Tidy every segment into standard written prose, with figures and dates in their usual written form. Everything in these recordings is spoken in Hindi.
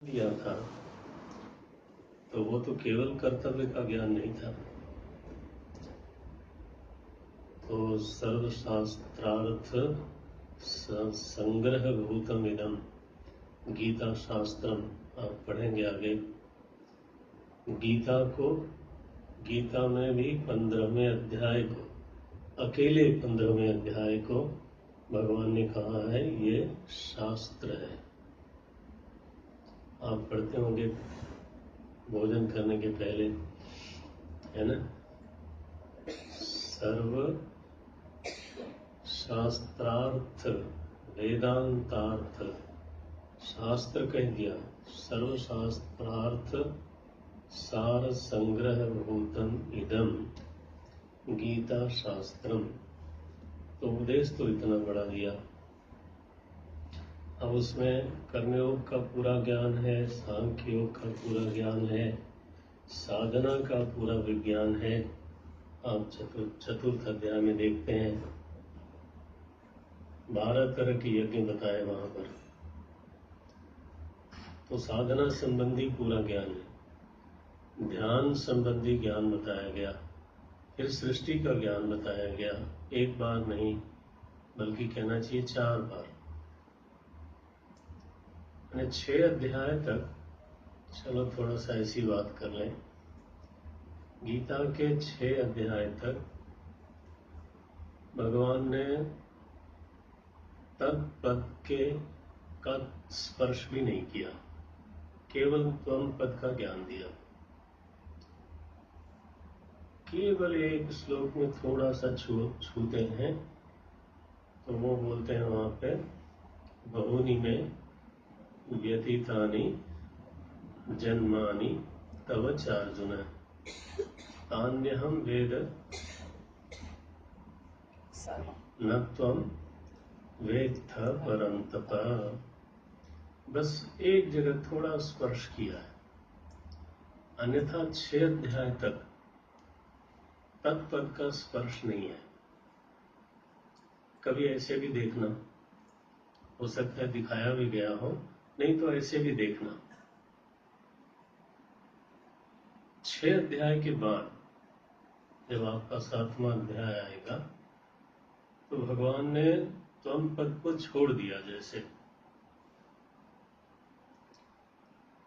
दिया था तो वो तो केवल कर्तव्य का ज्ञान नहीं था, तो सर्वशास्त्रार्थ संग्रह भूतम इदम गीता शास्त्रम आप पढ़ेंगे आगे। गीता में भी 15वें अध्याय को, अकेले 15वें अध्याय को भगवान ने कहा है ये शास्त्र है। आप पढ़ते होंगे भोजन करने के पहले, है ना। सर्व शास्त्रार्थ वेदांतार्थ, शास्त्र कह दिया, सर्व शास्त्रार्थ सार संग्रह भूतम इदम गीता शास्त्रम। तो उपदेश तो इतना बड़ा दिया। अब उसमें कर्मयोग का पूरा ज्ञान है, सांख्य योग का पूरा ज्ञान है, साधना का पूरा विज्ञान है। आप चतुर्थ अध्याय में देखते हैं 12 तरह के यज्ञ बताए वहां पर। तो साधना संबंधी पूरा ज्ञान है, ध्यान संबंधी ज्ञान बताया गया, फिर सृष्टि का ज्ञान बताया गया। एक बार नहीं बल्कि कहना चाहिए 4 बार। 6 अध्याय तक, चलो थोड़ा सा ऐसी बात कर लें, गीता के 6 अध्याय तक भगवान ने तत्पद का स्पर्श भी नहीं किया, केवल त्वम पद का ज्ञान दिया। केवल एक श्लोक में थोड़ा सा छूते हैं, तो वो बोलते हैं वहां पे बहुनी में व्यतीतानि जन्मानि तव चार्जुन तान्यहम वेद न त्वम वेत्थ परंतप। बस एक जगह थोड़ा स्पर्श किया है, अन्यथा 6 अध्याय तक तत्पद का स्पर्श नहीं है। कभी ऐसे भी देखना, हो सकता है दिखाया भी गया हो, नहीं तो ऐसे भी देखना 6 अध्याय के बाद जब आपका 7वां अध्याय आएगा तो भगवान ने त्वम पद को छोड़ दिया। जैसे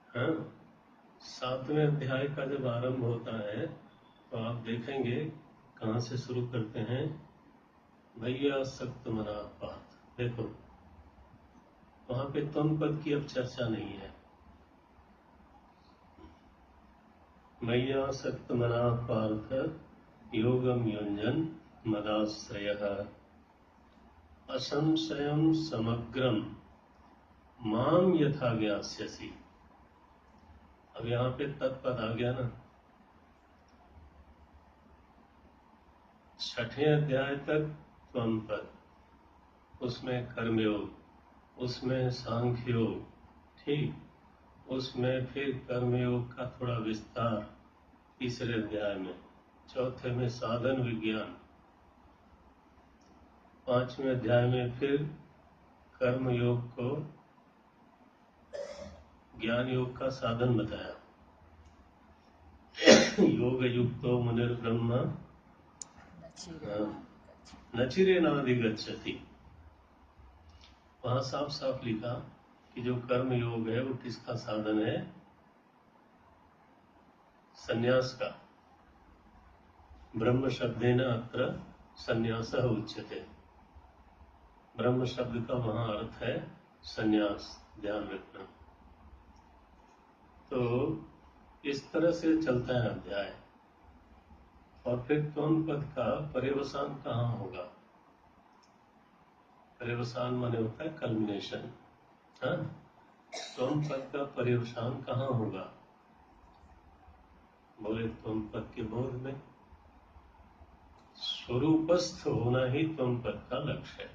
हाँ, 7वें अध्याय का जब आरंभ होता है तो आप देखेंगे कहां से शुरू करते हैं, भैया सक्त मना पात। देखो वहां पे त्वम पद की अब चर्चा नहीं है। मैया सक्त मना पार्थ योगम युंजन मदाश्रय असंशयम समग्रम माम यथा ज्ञास्यसि। अब यहां पे तत्पद आ गया ना। 6ठे अध्याय तक त्वम पद, उसमें कर्मयोग, उसमें सांख्य योग, ठीक, उसमें फिर कर्मयोग का थोड़ा विस्तार 3रे अध्याय में, 4थे में साधन विज्ञान, 5वें अध्याय में फिर कर्म योग को ज्ञान योग का साधन बताया। योग युक्तो मुनिर्ब्रह्म नचिरे नाधिगच्छति। वहां साफ साफ लिखा कि जो कर्म योग है वो किसका साधन है, संन्यास का। ब्रह्म शब्देन अत्र संन्यासः उच्यते। ब्रह्म शब्द का वहां अर्थ है संन्यास, ध्यान रखना। तो इस तरह से चलता है अध्याय। और फिर त्वम पद का पर्यवसान कहाँ होगा? पर्यवसान माने होता है कल्मिनेशन। हाँ, त्वम पद का पर्यवसान कहाँ होगा? बोले त्वम पद के बोध में। स्वरूपस्थ होना ही त्वम पद का लक्ष्य है।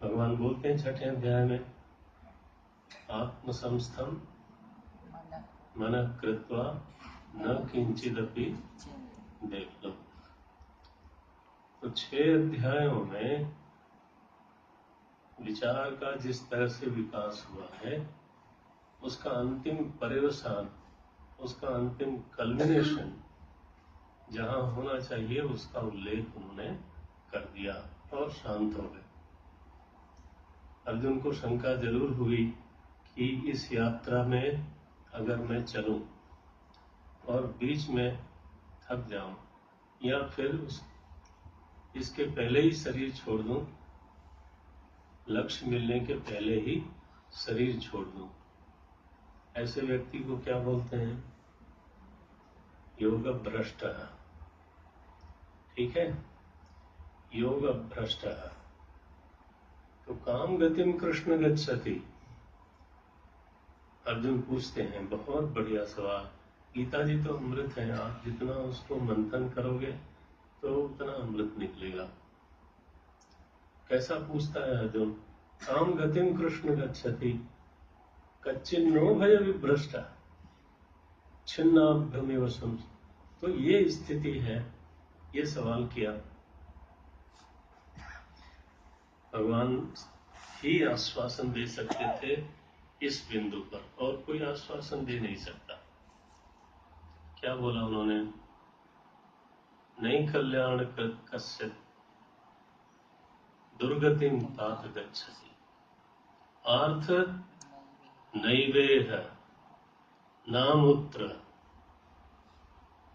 भगवान बोलते हैं 6ठे अध्याय में, आत्मसंस्थम मन कृत्वा न किंचिदपि। देख लो, तो 6 अध्यायों में विचार का जिस तरह से विकास हुआ है उसका अंतिम पर्यवसान, उसका अंतिम कल्मिनेशन जहां होना चाहिए उसका उल्लेख उन्होंने कर दिया और शांत हो गए। अर्जुन को शंका जरूर हुई कि इस यात्रा में अगर मैं चलूं और बीच में थक जाऊं या फिर इसके पहले ही शरीर छोड़ दूं, लक्ष्य मिलने के पहले ही शरीर छोड़ दूं, ऐसे व्यक्ति को क्या बोलते हैं? योग भ्रष्ट। ठीक है, योग भ्रष्ट। तो काम गतिम कृष्ण गच्छति। अर्जुन पूछते हैं, बहुत बढ़िया सवाल। गीता जी तो अमृत है, आप जितना उसको मंथन करोगे तो उतना अमृत निकलेगा। कैसा पूछता है अर्जुन? काम गतिम कृष्ण गच्छति कच्चिन्नो भय विभ्रष्टा छिन्नाभ्रमेव सम। तो ये स्थिति है, ये सवाल किया। भगवान ही आश्वासन दे सकते थे इस बिंदु पर, और कोई आश्वासन दे नहीं सकता। क्या बोला उन्होंने? नहीं कल्याण कस्य दुर्गतिम तात गच्छति आर्थ नैवेह नामुत्र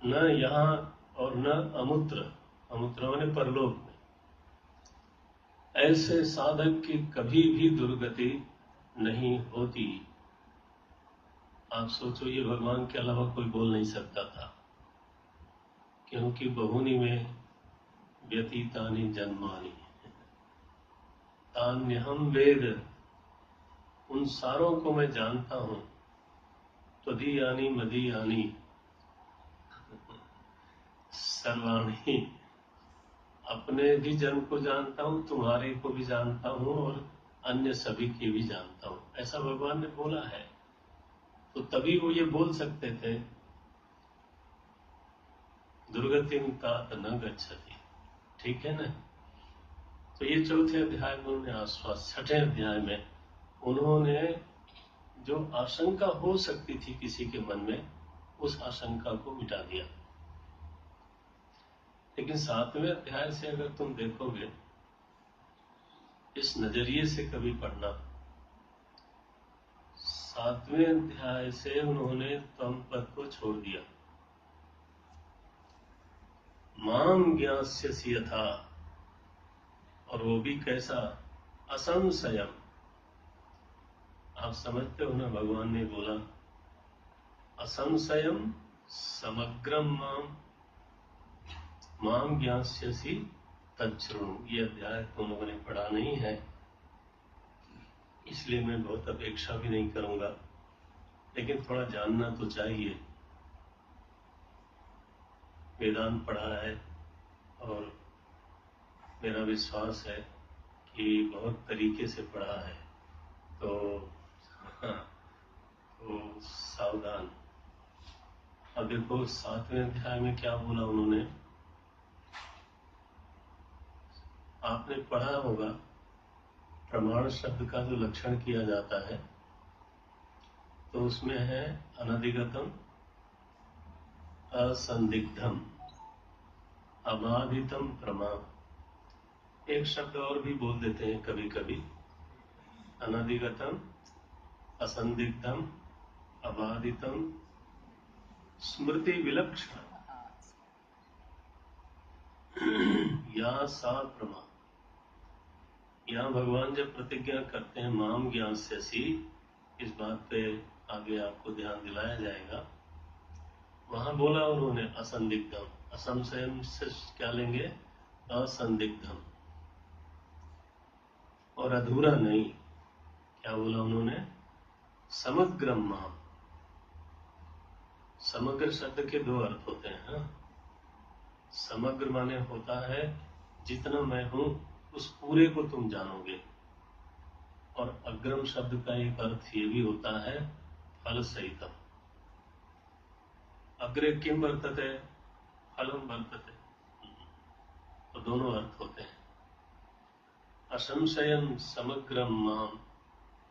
न यहाँ और न अमुत्र। अमुत्र माने परलोक में। ऐसे साधक की कभी भी दुर्गति नहीं होती। आप सोचो, ये भगवान के अलावा कोई बोल नहीं सकता था, क्योंकि बहुनी में व्यतीतानि जन्मानि तान्यहम वेद। उन सारों को मैं जानता हूं। त्वदीयानि मदीयानि सर्वाणि। अपने भी जन्म को जानता हूं, तुम्हारे को भी जानता हूं, और अन्य सभी के भी जानता हूं। ऐसा भगवान ने बोला है। तो तभी वो ये बोल सकते थे, दुर्गतिम तात न गच्छति। ठीक है ना? तो ये चौथे अध्याय में उन्होंने आश्वास, छठे अध्याय में उन्होंने जो आशंका हो सकती थी किसी के मन में, उस आशंका को मिटा दिया। लेकिन सातवें अध्याय से अगर तुम देखोगे, इस नजरिए से कभी पढ़ना, सातवें अध्याय से उन्होंने तम पद को छोड़ दिया। माम ज्ञास्यसि यथा, और वो भी कैसा? असंशयम। आप समझते हो ना, भगवान ने बोला असंशयम समग्रम माम ज्ञास्यसि तच्छृणु। ये अध्याय तुम लोगों ने पढ़ा नहीं है, इसलिए मैं बहुत अपेक्षा भी नहीं करूंगा, लेकिन थोड़ा जानना तो चाहिए। वेदांत पढ़ा है और मेरा विश्वास है कि बहुत तरीके से पढ़ा है, तो हाँ, तो सावधान। अब देखो, सातवें अध्याय में क्या बोला उन्होंने? आपने पढ़ा होगा, प्रमाण शब्द का जो लक्षण किया जाता है, तो उसमें है अनधिगतम, असंदिग्धम, अबाधितम प्रमा। एक शब्द और भी बोल देते हैं कभी कभी, अनधिगतम, असंदिग्धम, अबाधितम, स्मृति विलक्षण या सा प्रमा। यहाँ भगवान जब प्रतिज्ञा करते हैं माम ज्ञास्यसि, इस बात पे आगे आपको ध्यान दिलाया जाएगा। वहां बोला उन्होंने असंदिग्धम, असंशयम से क्या लेंगे? असंदिग्धम। और अधूरा नहीं, क्या बोला उन्होंने? समग्रम माम। समग्र शब्द के दो अर्थ होते हैं। हाँ? समग्र माने होता है जितना मैं हूं उस पूरे को तुम जानोगे, और अग्रम शब्द का एक अर्थ ये भी होता है फल सहितम। अग्रे किम वर्तते, फलम वर्तते, तो दोनों अर्थ होते हैं। असंशयम समग्रम माम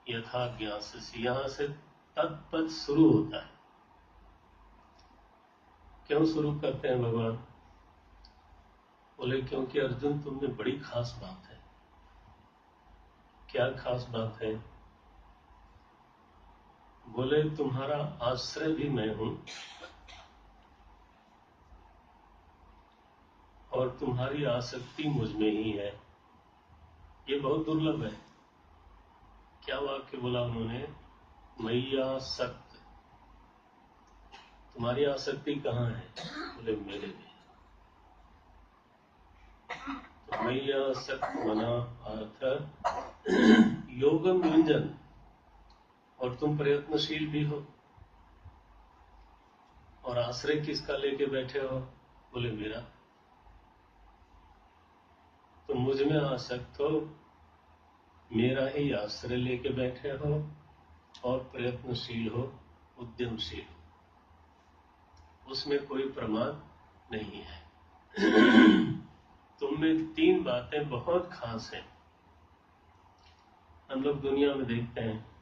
यथा ज्ञास्यसि, यहाँ से तत्पद शुरू होता है। क्यों शुरू करते हैं भगवान? बोले क्योंकि अर्जुन तुम में बड़ी खास बात है। क्या खास बात है? बोले तुम्हारा आश्रय भी मैं हूं और तुम्हारी आसक्ति मुझ में ही है। ये बहुत दुर्लभ है। क्या वाक्य बोला उन्होंने? मैया सक्त। तुम्हारी आसक्ति कहाँ है? बोले मेरे में। तो मैया सक्त मना अर्थ योगम युंजन, और तुम प्रयत्नशील भी हो। और आश्रय किसका लेके बैठे हो? बोले मेरा। तुम मुझ में आसक्त हो, मेरा ही आश्रय लेके बैठे हो और प्रयत्नशील हो, उद्यमशील हो, उसमें कोई प्रमाद नहीं है। तुम में 3 बातें बहुत खास हैं। हम लोग दुनिया में देखते हैं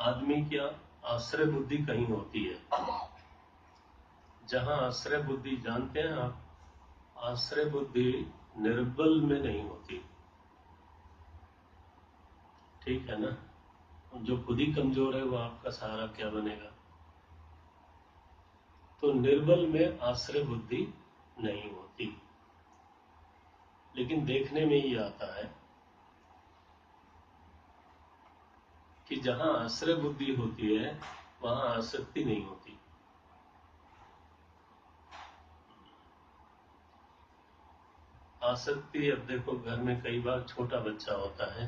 आदमी की आश्रय बुद्धि कहीं होती है। जहां आश्रय बुद्धि, जानते हैं आप, आश्रय बुद्धि निर्बल में नहीं होती। ठीक है ना? जो खुद ही कमजोर है वो आपका सहारा क्या बनेगा? तो निर्बल में आश्रय बुद्धि नहीं होती। लेकिन देखने में ये आता है कि जहां आश्रय बुद्धि होती है वहां आसक्ति नहीं होती। आसक्ति, अब देखो घर में कई बार छोटा बच्चा होता है,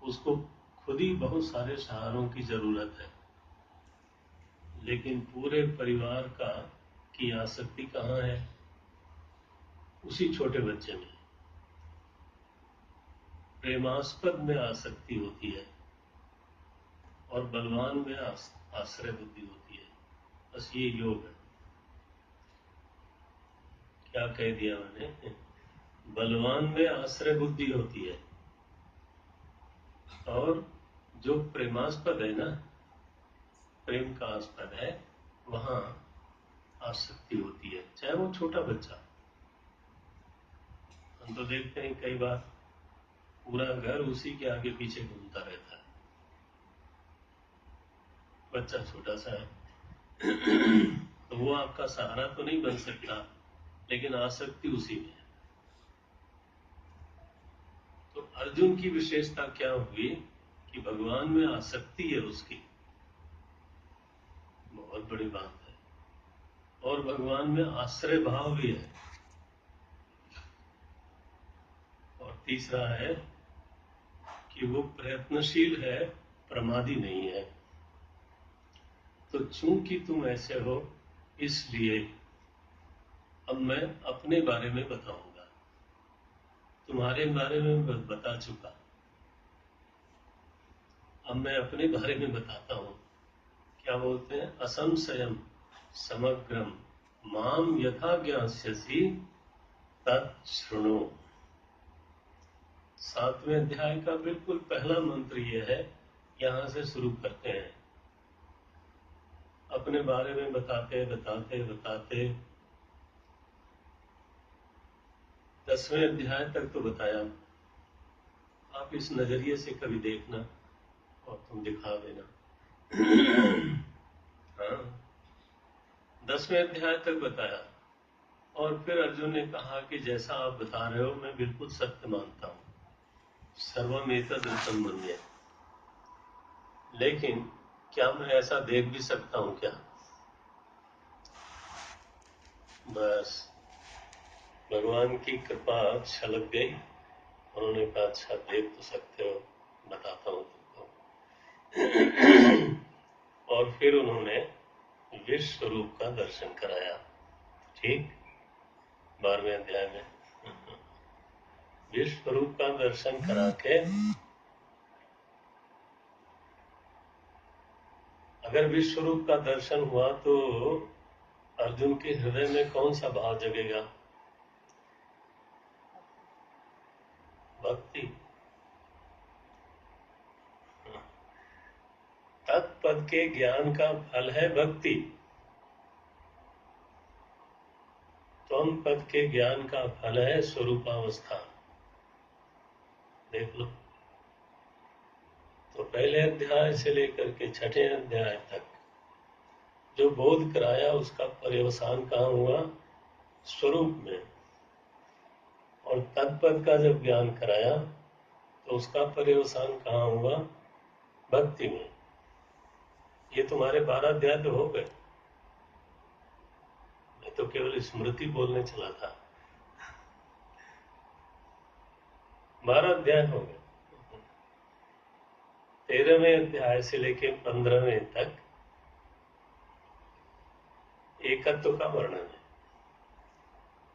उसको खुद ही बहुत सारे सहारों की जरूरत है, लेकिन पूरे परिवार का की आसक्ति कहाँ है? उसी छोटे बच्चे में। प्रेमास्पद में आसक्ति होती है और बलवान में आश्रय बुद्धि होती है। बस ये योग है। क्या कह दिया मैंने? बलवान में आश्रय बुद्धि होती है और जो प्रेमास्पद है ना, प्रेम का आस्पद है, वहां आसक्ति होती है, चाहे वो छोटा बच्चा। हम तो देखते हैं कई बार पूरा घर उसी के आगे पीछे घूमता रहता है। बच्चा छोटा सा है तो वो आपका सहारा तो नहीं बन सकता, लेकिन आसक्ति उसी में है। तो अर्जुन की विशेषता क्या हुई कि भगवान में आसक्ति है उसकी, बहुत बड़ी बात है। और भगवान में आश्रय भाव भी है। और तीसरा है कि वो प्रयत्नशील है, प्रमादी नहीं है। तो चूंकि तुम ऐसे हो, इसलिए अब मैं अपने बारे में बताऊंगा। तुम्हारे बारे में बता चुका, अब मैं अपने बारे में बताता हूं। क्या बोलते हैं? असंशयम समग्रम माम यथा ज्ञास्यसि तच्छृणु। 7वें अध्याय का बिल्कुल पहला मंत्र यह है, यहां से शुरू करते हैं। अपने बारे में बताते बताते बताते 10वें अध्याय तक तो बताया। आप इस नजरिए से कभी देखना और तुम दिखा देना। हाँ, 10वें अध्याय तक बताया और फिर अर्जुन ने कहा कि जैसा आप बता रहे हो मैं बिल्कुल सत्य मानता हूं, सर्वमेतद् मन्ये। लेकिन क्या मैं ऐसा देख भी सकता हूं क्या? बस भगवान की कृपा छलक गई। उन्होंने कहा अच्छा देख तो सकते हो, बताता हूं तुमको। और फिर उन्होंने विश्व स्वरूप का दर्शन कराया। ठीक, 12वें अध्याय में विश्व स्वरूप का दर्शन करा के, अगर विश्व स्वरूप का दर्शन हुआ तो अर्जुन के हृदय में कौन सा भाव जगेगा? भक्ति। तत्पद के ज्ञान का फल है भक्ति। त्वम पद के ज्ञान का फल है स्वरूपावस्था। देख लो, तो पहले अध्याय से लेकर के छठे अध्याय तक जो बोध कराया उसका पर्यवसान कहाँ हुआ? स्वरूप में। और तत्पद का जब ज्ञान कराया तो उसका पर्यवसान कहाँ हुआ? भक्ति में। ये तुम्हारे 12 अध्याय तो हो गए। मैं तो केवल स्मृति बोलने चला था। 12 अध्याय हो गए। 13वें अध्याय से लेकर 15वें तक एकत्व का वर्णन है।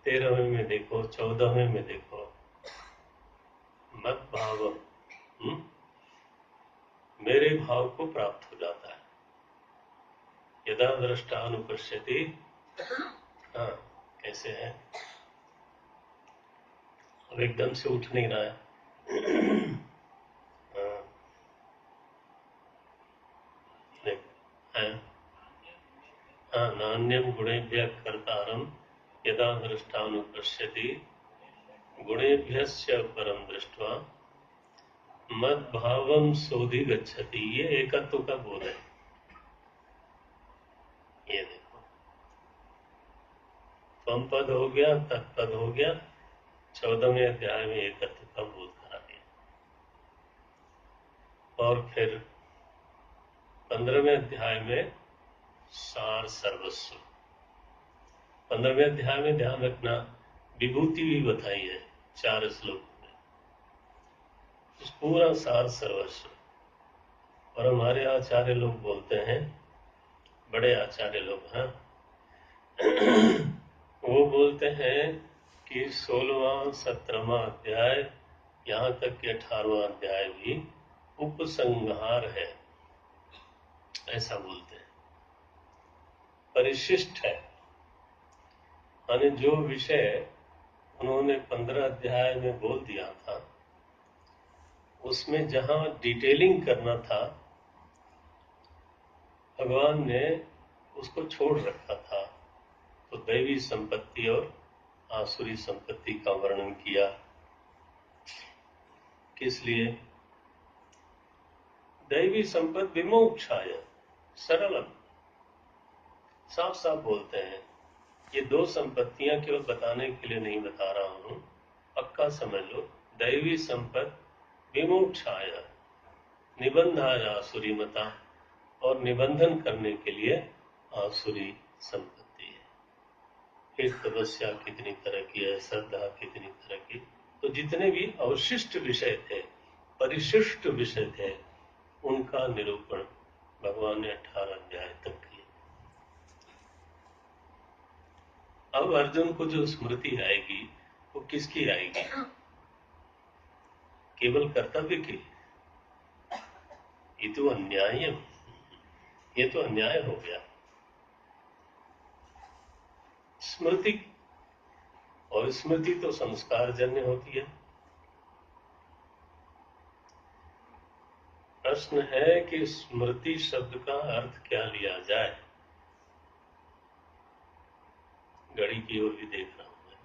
13वें में देखो, 14वें में देखो, मत भाव, मेरे भाव को प्राप्त हो जाता है। यदा दृष्टा अनुपश्यति। हाँ, कैसे है? अब एकदम से उठ नहीं रहा है। हाँ, नान्यम गुणेभ्यः कर्तारं यदा दृष्टानुपश्यति गुणेभ्यश्च परम दृष्ट्वा मद्भावम सोधि गच्छति। ये एकत्व का बोध है। ये देखो, त्वम पद हो गया, तत्पद हो गया, 14वें अध्याय में एकत्व का बोध करा दिया। और फिर 15वें अध्याय में सार सर्वस्व। 15वें अध्याय में ध्यान रखना, विभूति भी बताई है 4 श्लोक में, उस पूरा सार सर्वस्व। और हमारे आचार्य लोग बोलते हैं, बड़े आचार्य लोग हैं, वो बोलते हैं कि 16वां 17वां अध्याय यहाँ तक कि 18वां अध्याय भी उपसंहार है, ऐसा बोलते हैं। परिशिष्ट है, यानी जो विषय उन्होंने 15 अध्याय में बोल दिया था उसमें जहां डिटेलिंग करना था भगवान ने उसको छोड़ रखा था। तो दैवी संपत्ति और आसुरी संपत्ति का वर्णन किया। किस लिए? दैवी संपत्ति विमोक्षाय, सरल, साफ साफ बोलते हैं। ये 2 संपत्तियां केवल बताने के लिए नहीं बता रहा हूं, पक्का समझ लो। दैवी संपत्ति विमोक्षाय, निबंधाय आसुरी मता, और निबंधन करने के लिए आसुरी संपत्ति है। फिर तपस्या कितनी तरह की है, श्रद्धा कितनी तरह की। तो जितने भी अवशिष्ट विषय थे, परिशिष्ट विषय थे, उनका निरूपण भगवान ने 18 अध्याय तक किया। अब अर्जुन को जो स्मृति आएगी वो किसकी आएगी? केवल कर्तव्य की। ये तो अन्याय, ये तो अन्याय हो गया। स्मृति, और स्मृति तो संस्कार जन्य होती है। प्रश्न है कि स्मृति शब्द का अर्थ क्या लिया जाए। घड़ी की ओर भी देख रहा हूं मैं।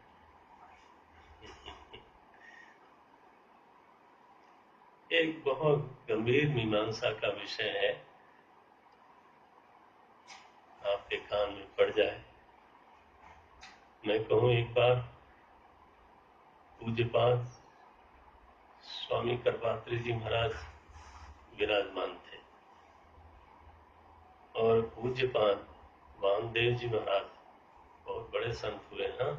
एक बहुत गंभीर मीमांसा का विषय है, आपके कान में पड़ जाए। मैं कहूं, एक बार पूज्यपाद स्वामी करपात्री जी महाराज विराजमान थे और पूज्यपाद वामदेव जी महाराज बहुत बड़े संत हुए। हाँ,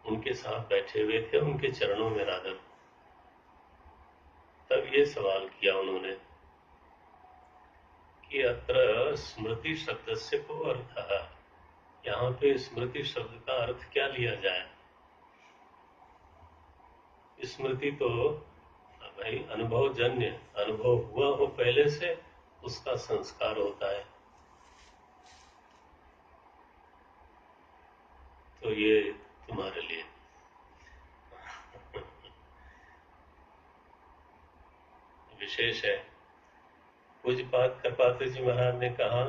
उनके साथ बैठे हुए थे, उनके चरणों में राधर। तब ये सवाल किया उन्होंने कि अत्र स्मृति शब्द से को अर्थ है, यहाँ पे स्मृति शब्द का अर्थ क्या लिया जाए। स्मृति तो भाई अनुभवजन्य, अनुभव हुआ हो पहले से, उसका संस्कार होता है। तो ये तुम्हारे लिए विशेष है। पूज्यपाद कृपात्री जी महाराज ने कहा,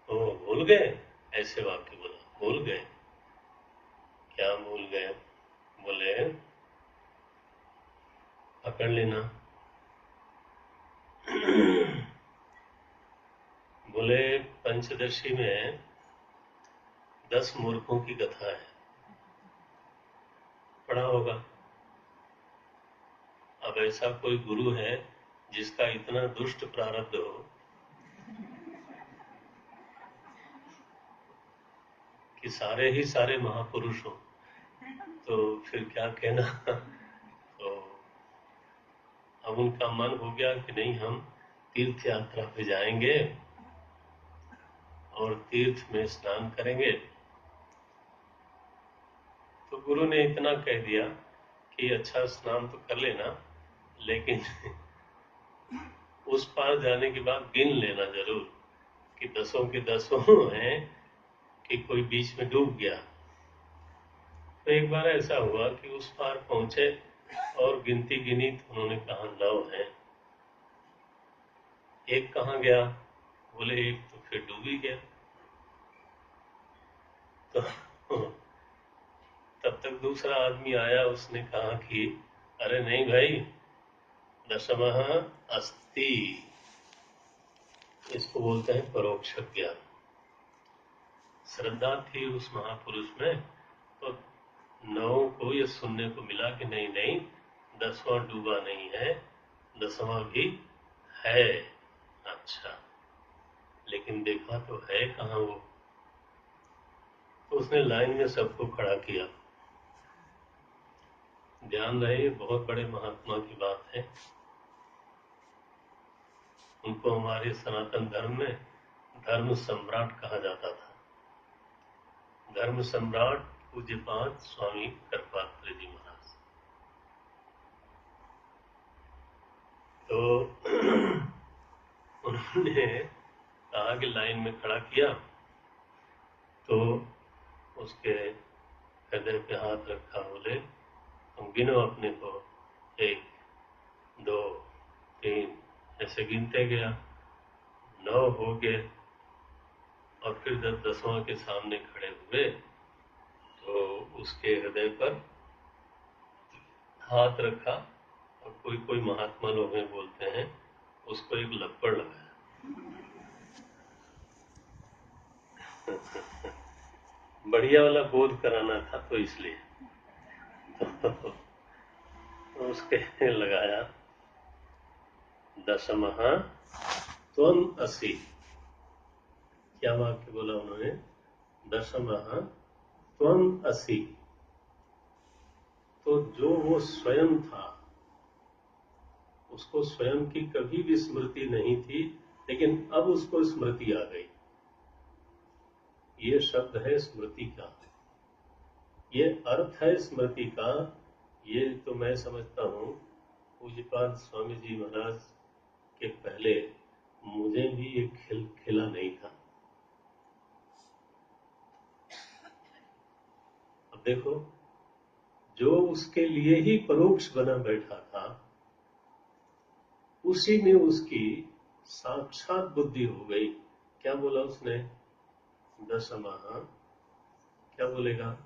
ओ भूल गए, ऐसे वाक्य बोला, भूल गए। क्या भूल गए? बोले पकड़ लेना। बोले पंचदशी में 10 मूर्खों की कथा है, पढ़ा होगा। अब ऐसा कोई गुरु है जिसका इतना दुष्ट प्रारब्ध हो कि सारे ही सारे महापुरुष हो, तो फिर क्या कहना। तो अब उनका मन हो गया कि नहीं, हम तीर्थ यात्रा पे जाएंगे और तीर्थ में स्नान करेंगे। तो गुरु ने इतना कह दिया कि अच्छा स्नान तो कर लेना, लेकिन उस पार जाने के बाद गिन लेना जरूर कि 10 के 10 हैं कि कोई बीच में डूब गया। तो एक बार ऐसा हुआ कि उस पार पहुंचे और गिनती गिनी तो उन्होंने कहा 9 हैं। एक कहाँ गया? बोले एक तो फिर डूब ही गया। तो तब तक दूसरा आदमी आया, उसने कहा कि अरे नहीं भाई, दशमः अस्ति, इसको बोलते हैं परोक्ष ज्ञान। श्रद्धा थी उस महापुरुष में, तो 9 को ये सुनने को मिला कि नहीं नहीं, 10वां डूबा नहीं है, 10वां भी है। अच्छा, लेकिन देखा तो है कहाँ वो। तो उसने लाइन में सबको खड़ा किया। ध्यान रहे, बहुत बड़े महात्मा की बात है। उनको हमारे सनातन धर्म में धर्म सम्राट कहा जाता था। धर्म सम्राट पूज्यपाद स्वामी कृपात्री जी महाराज। तो उन्होंने कहा कि लाइन में खड़ा किया, तो उसके हृदय पे हाथ रखा। बोले तुम गिनो अपने को, 1 2 3, ऐसे गिनते गया। 9 हो गए और फिर जब 10वां के सामने खड़े हुए तो उसके हृदय पर हाथ रखा और कोई कोई महात्मा लोग हैं बोलते हैं, उसको एक लपड़ लगाया। बढ़िया वाला बोध कराना था तो इसलिए तो उसके लगाया, दशमः त्वं असि। क्या वाक्य बोला उन्होंने? दशमः त्वं असि। तो जो वो स्वयं था, उसको स्वयं की कभी भी स्मृति नहीं थी, लेकिन अब उसको स्मृति आ गई। ये शब्द है स्मृति का, ये अर्थ है स्मृति का। ये तो मैं समझता हूँ पूज्यपाद स्वामी जी महाराज के पहले मुझे भी ये खिला नहीं था। अब देखो, जो उसके लिए ही परोक्ष बना बैठा था, उसी में उसकी साक्षात बुद्धि हो गई। क्या बोला उसने? दशमः, क्या बोलेगा?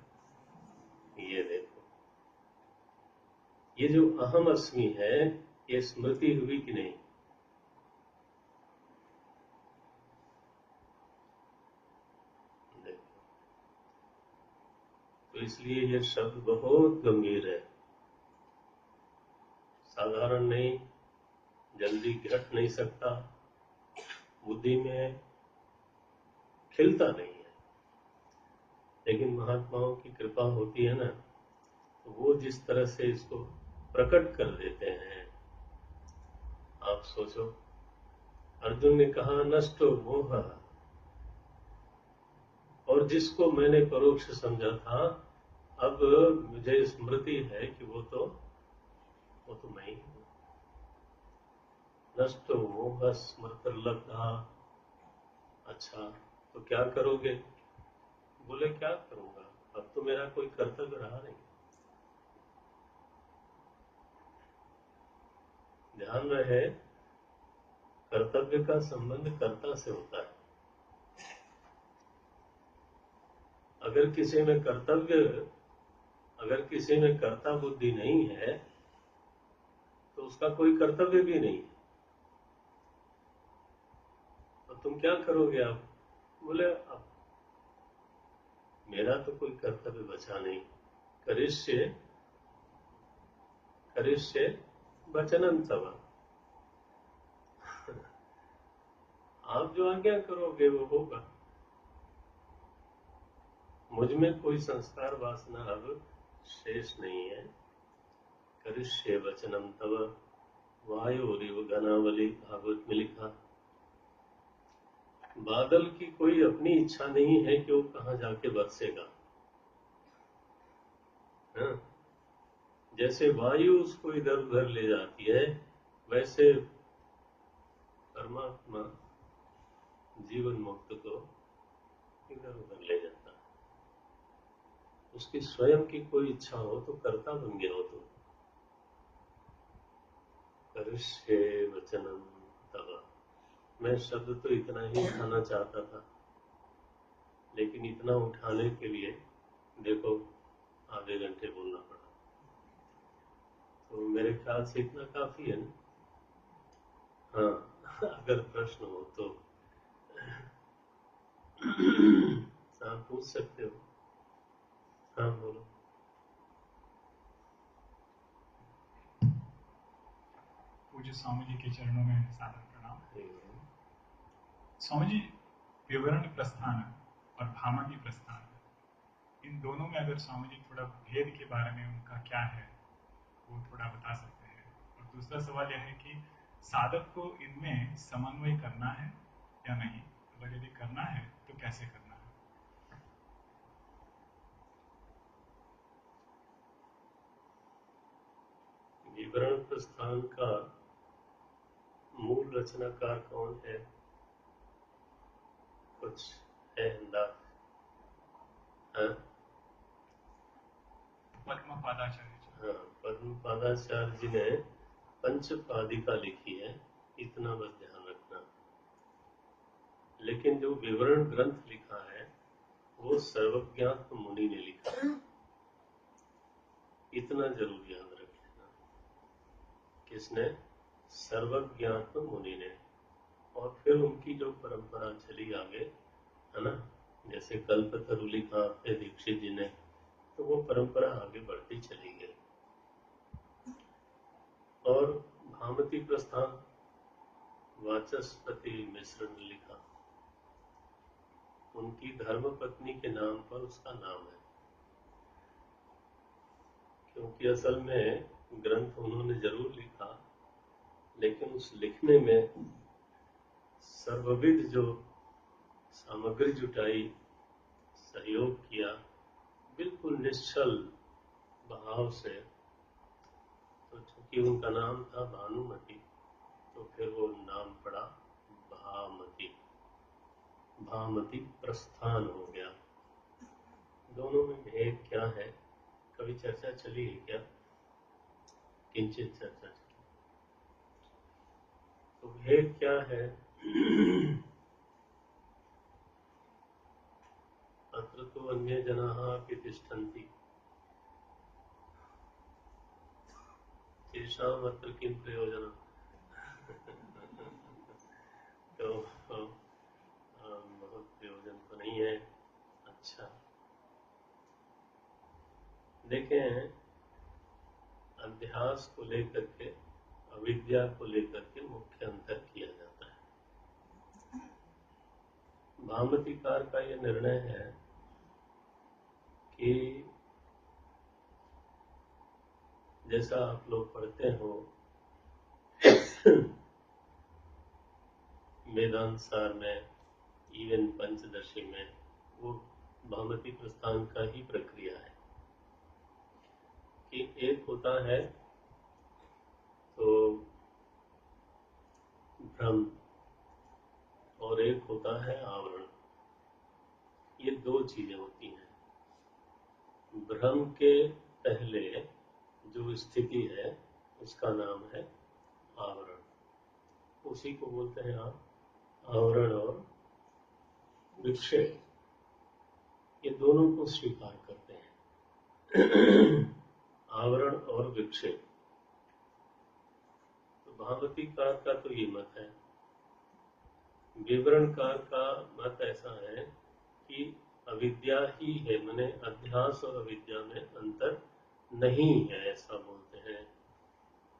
ये देखो, ये जो अहम अस्मि है, ये स्मृति हुई कि नहीं? देखो, तो इसलिए ये शब्द बहुत गंभीर है, साधारण नहीं, जल्दी घट नहीं सकता, बुद्धि में खिलता नहीं है। लेकिन महात्माओं की कृपा होती है ना, तो वो जिस तरह से इसको प्रकट कर देते हैं। आप सोचो, अर्जुन ने कहा नष्टो मोह, और जिसको मैंने परोक्ष समझा था, अब मुझे स्मृति है कि वो तो मैं ही हूं। नष्टो मोह स्मृतिर्लब्धा। अच्छा, तो क्या करोगे? बोले क्या करूंगा, अब तो मेरा कोई कर्तव्य रहा नहीं। ध्यान रहे, कर्तव्य का संबंध कर्ता से होता है। अगर किसी में कर्ता बुद्धि नहीं है तो उसका कोई कर्तव्य भी नहीं है। तो तुम क्या करोगे? आप बोले अब मेरा तो कोई कर्तव्य बचा नहीं, करिष्ये वचनं तव। आप जो आज्ञा करोगे वो होगा। मुझ में कोई संस्कार वासना अब शेष नहीं है। करिष्ये वचनं तव वायोरिव गनावली, भागवत में लिखा। बादल की कोई अपनी इच्छा नहीं है कि वो कहां जाके बरसेगा। हाँ? जैसे वायु उसको इधर उधर ले जाती है, वैसे परमात्मा जीवन मुक्त को इधर उधर ले जाता है। उसकी स्वयं की कोई इच्छा हो तो कर्ता बन गया हो। तो करिष्ये वचनं तव। मैं शब्द तो इतना ही उठाना चाहता था, लेकिन इतना उठाने के लिए देखो आधे घंटे बोलना पड़ा। तो मेरे ख्याल से इतना काफी है ना? हाँ, अगर प्रश्न हो तो आप पूछ सकते हो। हाँ बोलो। पूज्य स्वामी जी के चरणों में सादर प्रणाम। स्वामी जी, विवरण प्रस्थान और भामती प्रस्थान, इन दोनों में अगर स्वामी जी थोड़ा भेद के बारे में उनका क्या है वो थोड़ा बता सकते हैं। और दूसरा सवाल यह है कि साधक को इनमें समन्वय करना है या नहीं, अगर यदि करना है तो कैसे करना है? विवरण प्रस्थान का मूल रचनाकार कौन है? कुछ है अंदाज? हाँ, पद्मपादाचार्य जी। हाँ, पद्मपादाचार्य जी ने पंचपादिका लिखी है, इतना बस ध्यान रखना। लेकिन जो विवरण ग्रंथ लिखा है वो सर्वज्ञात मुनि ने लिखा है, इतना जरूर याद रख लेना। किसने? सर्वज्ञात मुनि ने। और फिर उनकी जो परंपरा चली आगे, है ना, जैसे कल्पतरु लिखा है दीक्षित जी ने, तो वो परंपरा आगे बढ़ती चली गई। और भामती प्रस्थान वाचस्पति मिश्र ने लिखा, उनकी धर्म पत्नी के नाम पर उसका नाम है, क्योंकि असल में ग्रंथ उन्होंने जरूर लिखा, लेकिन उस लिखने में सर्वविध जो सामग्री जुटाई, सहयोग किया, बिल्कुल निश्चल भाव से, तो चूंकि उनका नाम था भानुमति, तो फिर वो नाम पड़ा भामती, भामती प्रस्थान हो गया। दोनों में भेद क्या है? कभी चर्चा चली है क्या? किंचित चर्चा चली। तो भेद क्या है? अत्र तो अन्य जनाः अपि तिष्ठन्ति, तेषाम् अत्र किं प्रयोजनम्? तो बहुत प्रयोजन तो नहीं है। अच्छा, देखें, अध्यास को लेकर के, अविद्या को लेकर के मुख्य अंतर किया जाता है। भामतीकार का यह निर्णय है कि जैसा आप लोग पढ़ते हो वेदांत सार में, इवन पंचदशी में, वो भामती प्रस्थान का ही प्रक्रिया है कि एक होता है तो भ्रम और एक होता है आवरण। ये दो चीजें होती हैं। भ्रम के पहले जो स्थिति है उसका नाम है आवरण, उसी को बोलते हैं आप आवरण और विक्षेप, ये दोनों को स्वीकार करते हैं। आवरण और विक्षेप। तो भामतीकार का तो ये मत है। विवरणकार का मत ऐसा है कि अविद्या ही है, माने अध्यास और अविद्या में अंतर नहीं है, ऐसा बोलते हैं।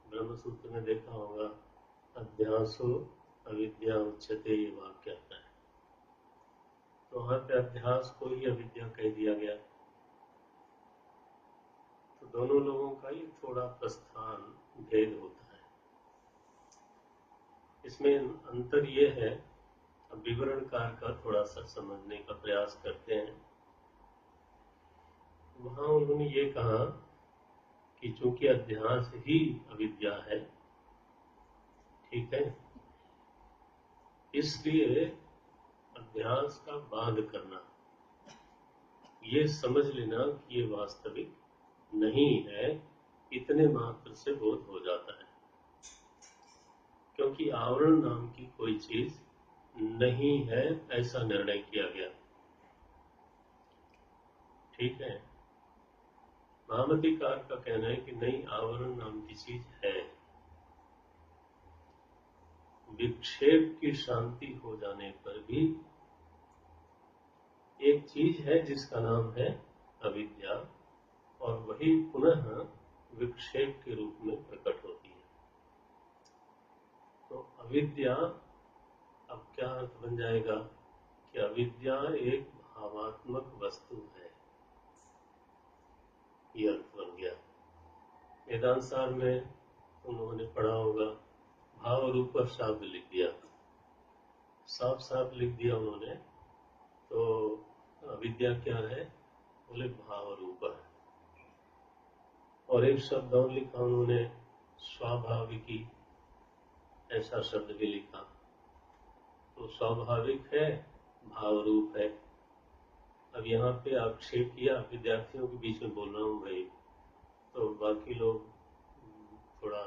ब्रह्मसूत्र में देखा होगा, अध्यासो अविद्या उच्यते, ये वाक्य आता है। तो वहां पे अध्यास को ही अविद्या कह दिया गया। तो दोनों लोगों का ये थोड़ा प्रस्थान भेद होता है। इसमें अंतर ये है, अब विवरणकार का थोड़ा सा समझने का प्रयास करते हैं। वहां उन्होंने ये कहा कि चूंकि अध्यास ही अविद्या है, ठीक है, इसलिए अध्यास का बाध करना, ये समझ लेना कि ये वास्तविक नहीं है, इतने मात्र से बोध हो जाता है। क्योंकि आवरण नाम की कोई चीज नहीं है, ऐसा निर्णय किया गया। ठीक है। भामतीकार का कहना है कि नहीं, आवरण नाम की चीज है। विक्षेप की शांति हो जाने पर भी एक चीज है जिसका नाम है अविद्या, और वही पुनः विक्षेप के रूप में प्रकट होती है। तो अविद्या, अब क्या अर्थ बन जाएगा कि अविद्या एक भावात्मक वस्तु है, ये अर्थ बन गया। वेदांत सार में उन्होंने पढ़ा होगा, भाव रूप शब्द लिख दिया, साफ साफ लिख दिया उन्होंने। तो अविद्या क्या है, बोले भाव रूप है। और एक शब्द और लिखा उन्होंने, स्वाभाविकी, ऐसा शब्द भी लिखा। तो स्वाभाविक है, भाव रूप है। अब यहाँ पे आक्षेप किया, विद्यार्थियों के बीच में बोल रहा हूँ भाई, तो बाकी लोग थोड़ा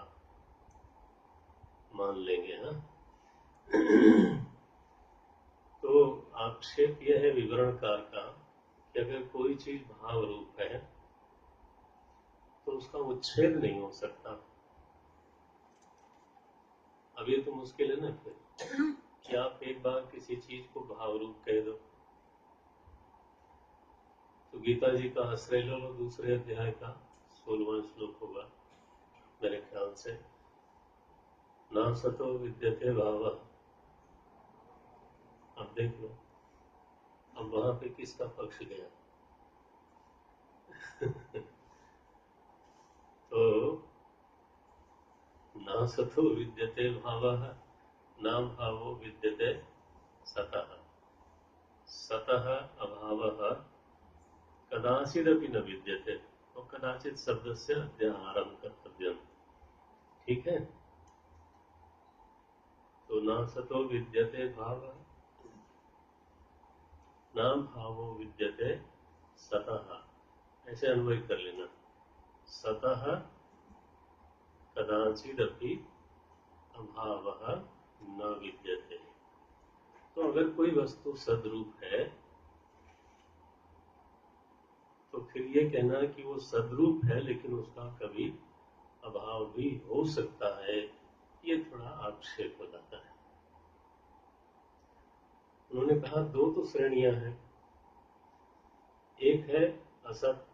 मान लेंगे ना। तो आक्षेप यह है विवरणकार का कि अगर कोई चीज भाव रूप है तो उसका उच्छेद नहीं हो सकता। अब ये तो मुश्किल है ना फिर कि आप एक बार किसी चीज को भाव रूप कह दो। तो गीता जी का आश्रय लो, दूसरे अध्याय का 16वां श्लोक होगा मेरे ख्याल से, ना सतो विद्यते भाव। अब देख लो, अब वहां पे किसका पक्ष गया? तो ना सतो विद्यते भावः, ना भावो विद्यते सतः, सतः अभावः कदाचिदपि न विद्यते। तो कदाचित शब्द से अध्याहारं कर्तव्यम्। ठीक है। तो ना सतो विद्यते भावः, ना भावो विद्यते सतः, ऐसे अन्वय कर लेना। सतः कदाचिदपि अभावः न विद्यते। तो अगर कोई वस्तु सद्रूप है तो फिर ये कहना कि वो सद्रूप है लेकिन उसका कभी अभाव भी हो सकता है, ये थोड़ा आक्षेप हो जाता है। उन्होंने कहा दो तो श्रेणियां हैं, एक है असत।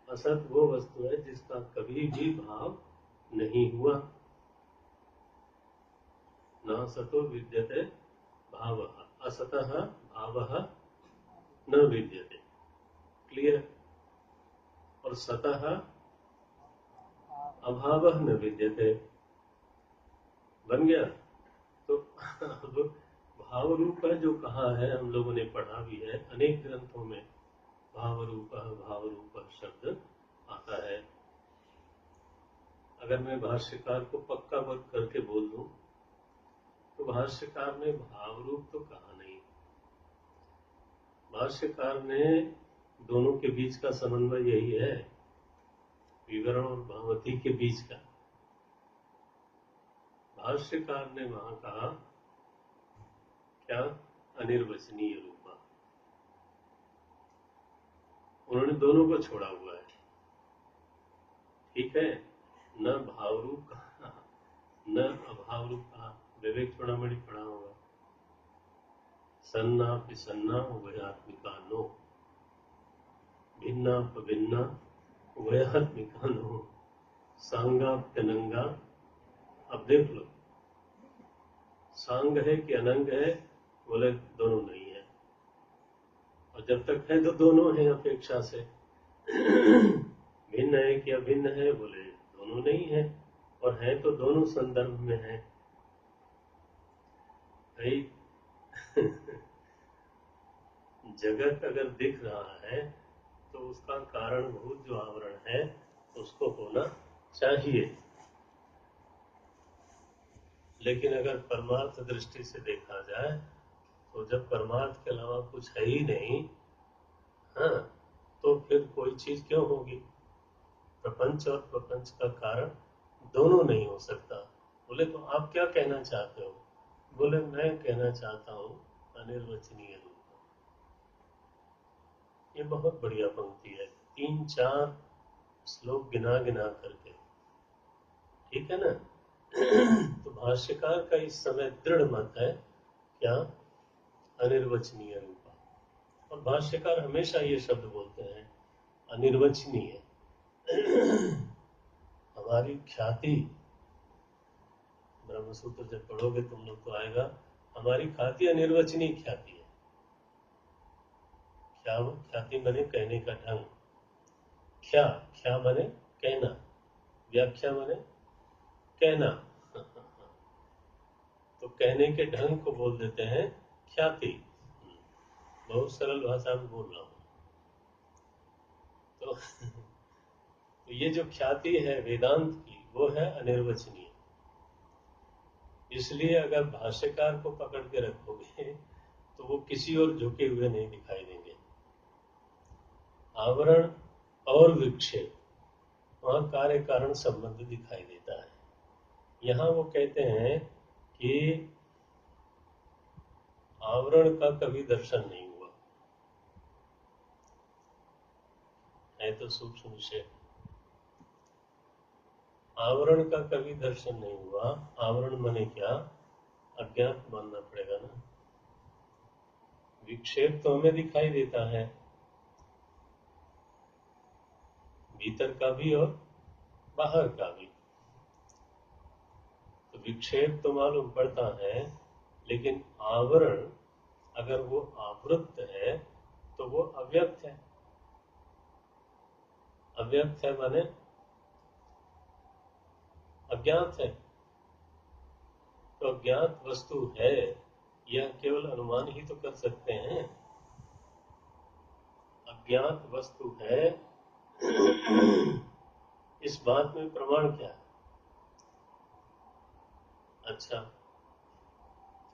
असत वो वस्तु है जिसका कभी भी भाव नहीं हुआ। न सतो विद्यते भावः, असतः भावः न विद्यते। क्लियर? और सतः अभावः न विद्यते। बन गया? तो अब भाव रूप है जो कहा है, हम लोगों ने पढ़ा भी है अनेक ग्रंथों में, भाव रूप शब्द आता है। अगर मैं भाष्यकार को पक्का वर्क करके बोल दूं तो भाष्यकार ने भाव रूप तो कहा नहीं। भाष्यकार ने दोनों के बीच का समन्वय यही है, विवरण और भावती के बीच का। भाष्यकार ने वहां कहा क्या, अनिर्वचनीय रूपा। उन्होंने दोनों को छोड़ा हुआ है, ठीक है, न भाव रूप कहा न अभाव रूप कहा। विवेक चूड़ामणि पढ़ा होगा, सन्ना पिसन्ना उभयात्मिका नो, भिन्ना पभिन्ना उभयात्मिका नो, सांगा प्यनंगा। अब देख लो, सांग है कि अनंग है, बोले दोनों नहीं है, और जब तक है तो दोनों हैं अपेक्षा से। भिन्न है कि अभिन्न है, बोले दोनों नहीं है, और है तो दोनों संदर्भ में है भाई। जगत अगर दिख रहा है तो उसका कारणभूत जो आवरण है उसको होना चाहिए, लेकिन अगर परमार्थ दृष्टि से देखा जाए तो जब परमार्थ के अलावा कुछ है ही नहीं, हाँ, तो फिर कोई चीज क्यों होगी। प्रपंच और प्रपंच का कारण दोनों नहीं हो सकता। बोले तो आप क्या कहना चाहते हो, बोले मैं कहना चाहता हूं अनिर्वचनीय रूप। ये बहुत बढ़िया पंक्ति है, 3-4 श्लोक गिना गिना करके, ठीक है ना। तो भाष्यकार का इस समय दृढ़ मत है क्या, अनिर्वचनीय रूपा। और भाष्यकार हमेशा ये शब्द बोलते हैं, अनिर्वचनीय। हमारी ख्याति, ब्रह्मसूत्र जब पढ़ोगे तुम लोग तो आएगा, हमारी ख्याति अनिर्वचनीय ख्याति है। क्या ख्याति बने कहने का ढंग, ख्या बने कहना, व्याख्या बने कहना। तो कहने के ढंग को बोल देते हैं ख्याति। बहुत सरल भाषा में बोल रहा हूं। तो ये जो ख्याति है वेदांत की, वो है अनिर्वचनीय। इसलिए अगर भाष्यकार को पकड़ के रखोगे तो वो किसी और झुके हुए नहीं दिखाई देंगे। आवरण और विक्षेप, वहां कार्य कारण संबंध दिखाई देता है। यहां वो कहते हैं कि आवरण का कभी दर्शन नहीं हुआ है, तो सूक्ष्म विषय। आवरण का कभी दर्शन नहीं हुआ। आवरण माने क्या, अज्ञात मानना पड़ेगा ना। विक्षेप तो हमें दिखाई देता है, भीतर का भी और बाहर का भी। तो विक्षेप तो मालूम पड़ता है, लेकिन आवरण अगर वो आवृत्त है तो वो अव्यक्त है। अव्यक्त है माने अज्ञात है। तो अज्ञात वस्तु है, यह केवल अनुमान ही तो कर सकते हैं। अज्ञात वस्तु है, इस बात में प्रमाण क्या है। अच्छा,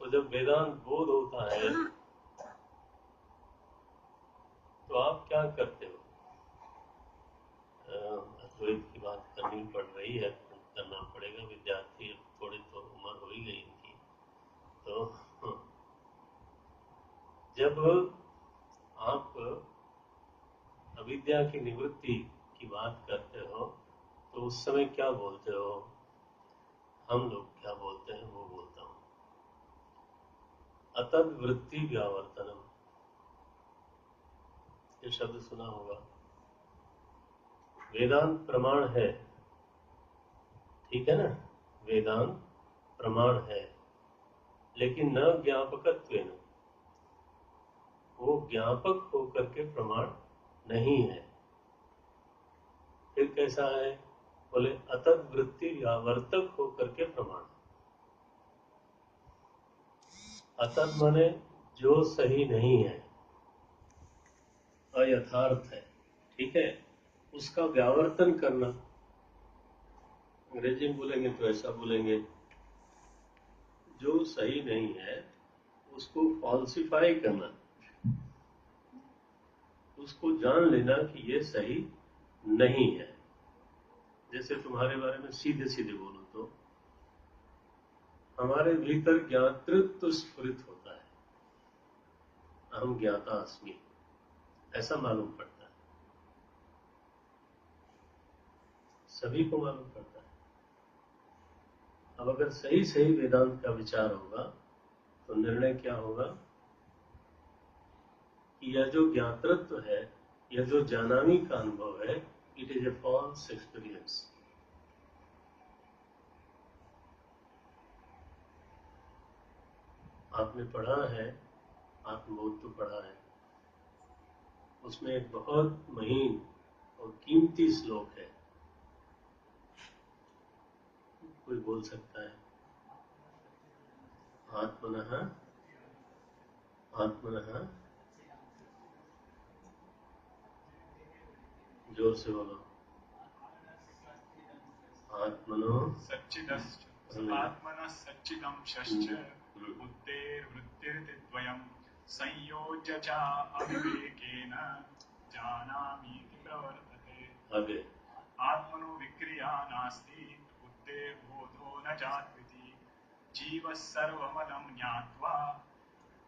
तो जब वेदांत बोध होता है तो आप क्या करते हो। अद्वैत की बात करनी पड़ रही है, करना पड़ेगा। विद्यार्थी थोड़ी तो उम्र हो ही गई इनकी। तो जब आप अविद्या की निवृत्ति की बात करते हो तो उस समय क्या बोलते हो, हम लोग क्या बोलते हैं वो बोलता हूं, अतद वृत्ति व्यावर्तनम। ये शब्द सुना होगा। वेदांत प्रमाण है, ठीक है ना, वेदांत प्रमाण है, लेकिन न ज्ञापकत्वेन, वो ज्ञापक होकर के प्रमाण नहीं है। फिर कैसा है, बोले अतद वृत्ति व्यावर्तक होकर के प्रमाण। अतद माने जो सही नहीं है, अयथार्थ है, ठीक है, उसका व्यावर्तन करना। अंग्रेजी में बोलेंगे तो ऐसा बोलेंगे, जो सही नहीं है उसको फॉल्सिफाई करना, उसको जान लेना कि ये सही नहीं है। जैसे तुम्हारे बारे में सीधे सीधे बोलो तो हमारे भीतर ज्ञातृत्व स्फुरित होता है, अहम ज्ञाता अस्मि, ऐसा मालूम पड़ता है, सभी को मालूम पड़ता है। अब अगर सही सही वेदांत का विचार होगा तो निर्णय क्या होगा कि यह जो ज्ञातृत्व है, यह जो जानामी का अनुभव है, it is a false experience. आपने पढ़ा है, आत्मबोध तो पढ़ा है, उसमें एक बहुत महीन और कीमती श्लोक है, कोई बोल सकता है? आत्मनः आत्मनः, जोर से बोलो, आत्मनो आत्मनः सच्चिदंशश्च बुद्धेर्वृत्तिर्द्वयं संयोज्य च अविवेकेन जानामीति प्रवर्तते। आगे, आत्मनो विक्रिया नास्ति बुद्धेर्बोधो न जात्विति जीवः सर्वमलं ज्ञात्वा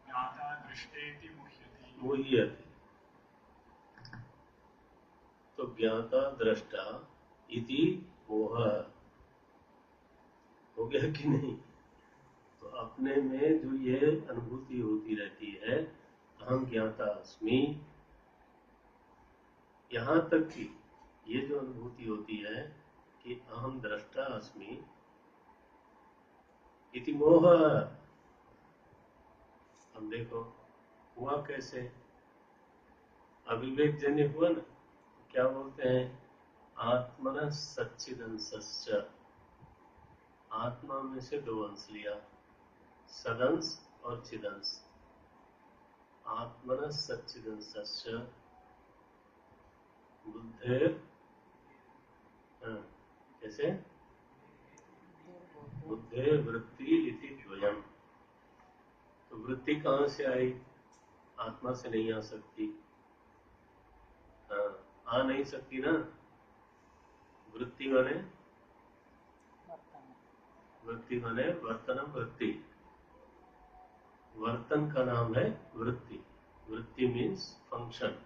ज्ञाता दृष्टेति मुह्यति। मुह्यति, तो ज्ञाता दृष्टा इति मोह हो गया कि नहीं? तो अपने में जो ये अनुभूति होती रहती है, अहम ज्ञाता अस्मि, यहां तक कि ये जो अनुभूति होती है कि अहम दृष्टा अस्मि इति मोह, अब देखो हुआ कैसे, अविवेक जन्य हुआ ना। क्या बोलते हैं? आत्मन सच्चिदंशस्य, आत्मा में से दो अंश लिया, सदंश और चिदंश। आत्मन सच्चिदंशस्य बुद्धेर, कैसे? बुद्धेर वृत्ति इति द्वयम्। तो वृत्ति कहां से आई? आत्मा से नहीं आ सकती, आ नहीं सकती ना। वृत्ति माने वर्तनम वृत्ति, वर्तन का नाम है वृत्ति। वृत्ति मीन्स फंक्शन।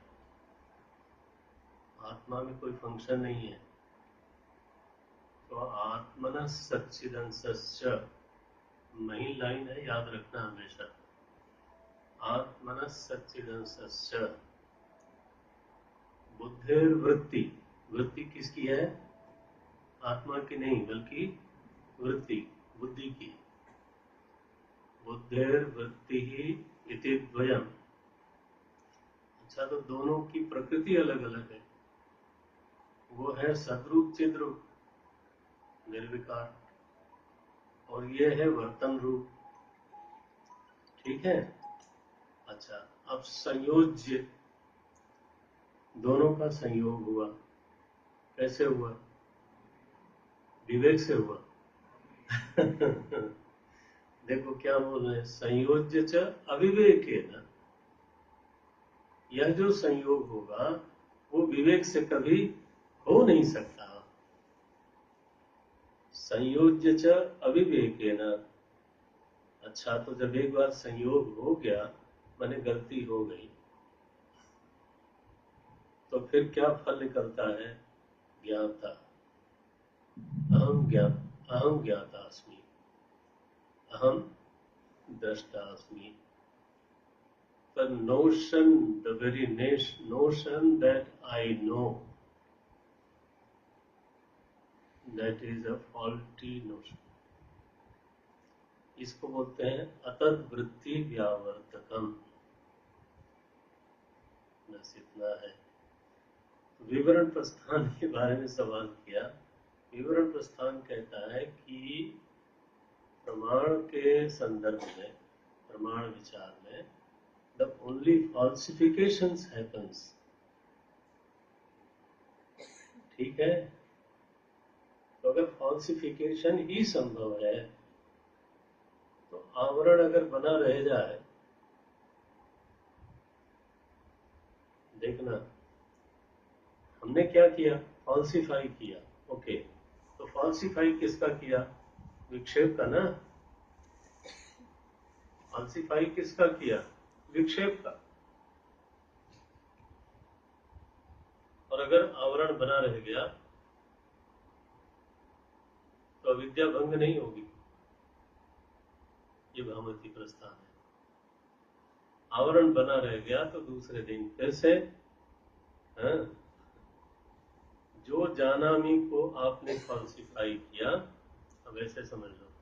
आत्मा में कोई फंक्शन नहीं है। तो आत्मन सच्चिदंशस्य, मही लाइन है, याद रखना हमेशा। आत्मन सच्चिदंशस्य बुद्धिर वृत्ति, वृत्ति किसकी है? आत्मा की नहीं, बल्कि वृत्ति, बुद्धि की। बुद्धिर वृत्ति ही इति द्वयम्। अच्छा, तो दोनों की प्रकृति अलग अलग है। वो है सद्रूप चिद्रूप, निर्विकार, और ये है वर्तन रूप। ठीक है? अच्छा, अब संयोज्य, दोनों का संयोग हुआ। कैसे हुआ? विवेक से हुआ। देखो क्या बोल रहे हैं, संयोज्य च अविवेकेन। यह जो संयोग होगा वो विवेक से कभी हो नहीं सकता। संयोज्य च अविवेकेन। अच्छा, तो जब एक बार संयोग हो गया, माने गलती हो गई, तो फिर क्या फल निकलता है? ज्ञाता, अहम ज्ञाता अस्मि, अहम दृष्टा अस्मि। The notion, the very notion that I know, that is a faulty notion. इसको बोलते हैं अतद वृत्ति व्यावर्तकम। बस इतना है। विवरण प्रस्थान के बारे में सवाल किया। विवरण प्रस्थान कहता है कि प्रमाण के संदर्भ में, प्रमाण विचार में, the only falsifications happens. ठीक है? तो अगर फॉल्सिफिकेशन ही संभव है, तो आवरण अगर बना रह जाए, देखना हमने क्या किया? फॉल्सिफाई किया। ओके, तो फॉल्सिफाई किसका किया? विक्षेप का ना। फॉल्सिफाई किसका किया? विक्षेप का। और अगर आवरण बना रह गया तो अविद्या भंग नहीं होगी। ये भामती प्रस्थान है। आवरण बना रह गया तो दूसरे दिन फिर से हाँ, जो जानामी को आपने फॉल्सिफाई किया, अब ऐसे समझ लो,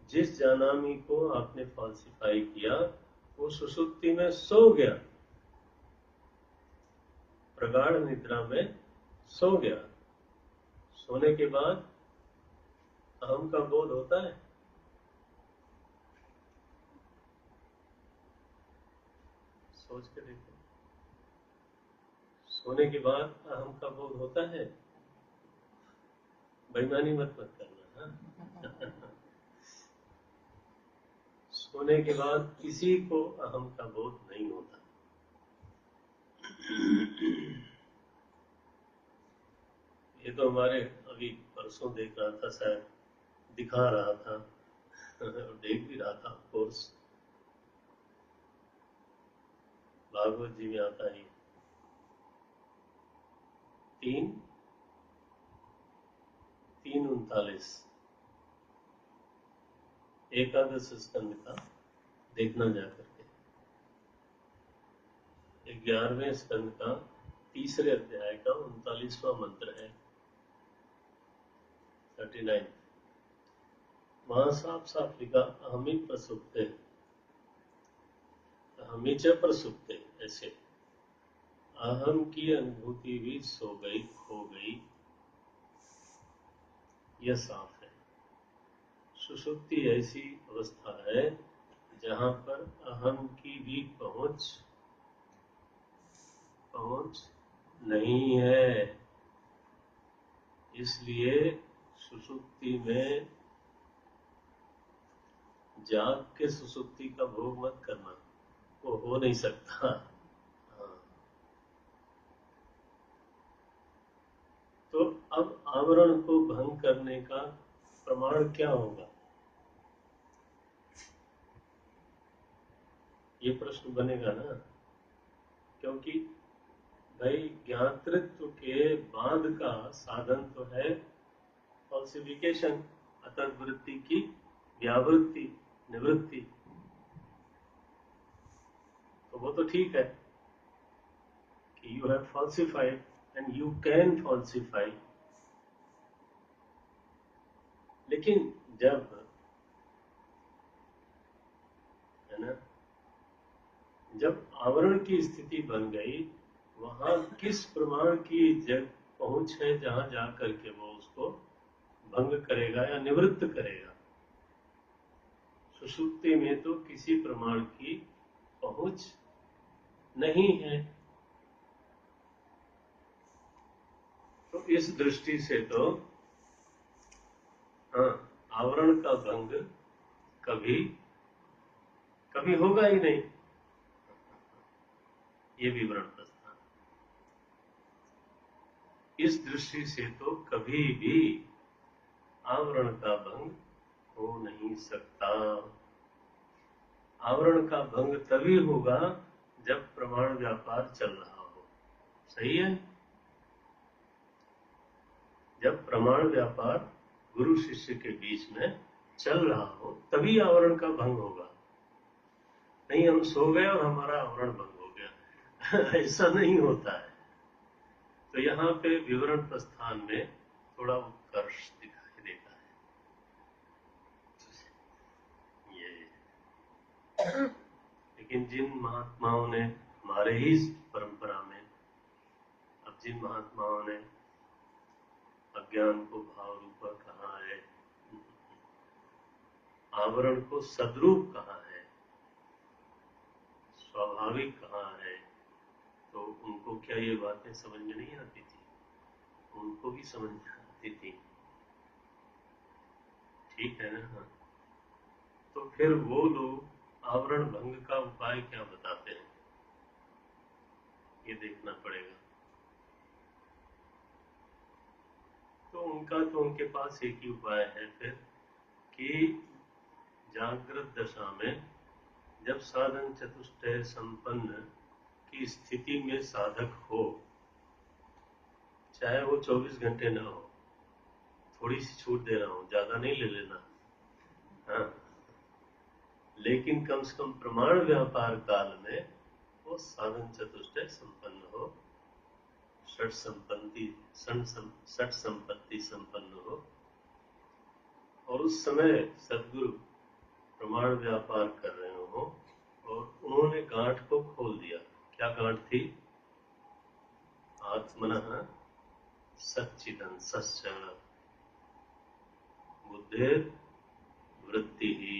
जिस जानामी को आपने फॉल्सिफाई किया वो सुषुप्ति में सो गया, प्रगाढ़ निद्रा में सो गया। सोने के बाद अहम का बोध होता है? सोच के देखो, सोने के बाद अहम का बोध होता है? बेईमानी मत करना। हाँ? सोने के बाद किसी को अहम का बोध नहीं होता। ये तो हमारे अभी परसों देख रहा था, शायद दिखा रहा था और देख भी रहा था, कोर्स भागवत जी में आता है 3:39 एकादश स्कंद का देखना जाकर के। 11वें स्कंद का तीसरे अध्याय का 39वां मंत्र है, 39। वहां साफ साफ लिखा अहमी प्रसुप्ते, अहमी च प्रसुप्ते, ऐसे अहम की अनुभूति भी सो गई, खो गई, यह साफ है। सुषुप्ति ऐसी अवस्था है जहां पर अहम की भी पहुंच नहीं है। इसलिए सुषुप्ति में जाग के सुषुप्ति का भोग मत करना, वो हो नहीं सकता। हाँ। तो अब आवरण को भंग करने का प्रमाण क्या होगा, ये प्रश्न बनेगा ना। क्योंकि भाई ज्ञातृत्व के बाद का साधन तो है फॉल्सिफिकेशन, अतः वृत्ति की व्यावृत्ति, निवृत्ति। तो वो तो ठीक है कि you have falsified and you can falsify, लेकिन जब है ना, जब आवरण की स्थिति बन गई, वहां किस प्रमाण की जग पहुंच है जहां जाकर के वो उसको भंग करेगा या निवृत्त करेगा। सुषुप्ति में तो किसी प्रमाण की पहुंच नहीं है। तो इस दृष्टि से तो हाँ, आवरण का भंग कभी कभी होगा ही नहीं। ये विवरण प्रस्थान, इस दृष्टि से तो कभी भी आवरण का भंग हो नहीं सकता। आवरण का भंग तभी होगा जब प्रमाण व्यापार चल रहा हो। सही है? जब प्रमाण व्यापार गुरु शिष्य के बीच में चल रहा हो तभी आवरण का भंग होगा। नहीं हम सो गए और हमारा आवरण भंग हो गया ऐसा नहीं होता है। तो यहाँ पे विवरण प्रस्थान में थोड़ा उत्कर्ष दिखाई देता है ये। लेकिन जिन महात्माओं ने हमारे ही परंपरा में, अब जिन महात्माओं ने अज्ञान को भाव रूप कहा है, आवरण को सद्रूप कहा है, स्वाभाविक कहा है, तो उनको क्या ये बातें समझ में नहीं आती थी? उनको भी समझ में आती थी। ठीक है ना? तो फिर वो लोग आवरण भंग का उपाय क्या बताते हैं, ये देखना पड़ेगा। तो उनके पास एक ही उपाय है फिर कि जागृत दशा में जब साधन चतुष्टय संपन्न की स्थिति में साधक हो, चाहे वो 24 घंटे ना हो, थोड़ी सी छूट दे रहा हूं, ज्यादा नहीं ले लेना, हाँ, लेकिन कम से कम प्रमाण व्यापार काल में वो साधन चतुष्टय संपन्न हो, षट संपत्ति संपन्न हो, और उस समय सदगुरु प्रमाण व्यापार कर रहे हो और उन्होंने गांठ को खोल दिया। क्या गांठ थी? आत्मनः सच्चिदंसश्च बुद्धिर वृत्ति ही,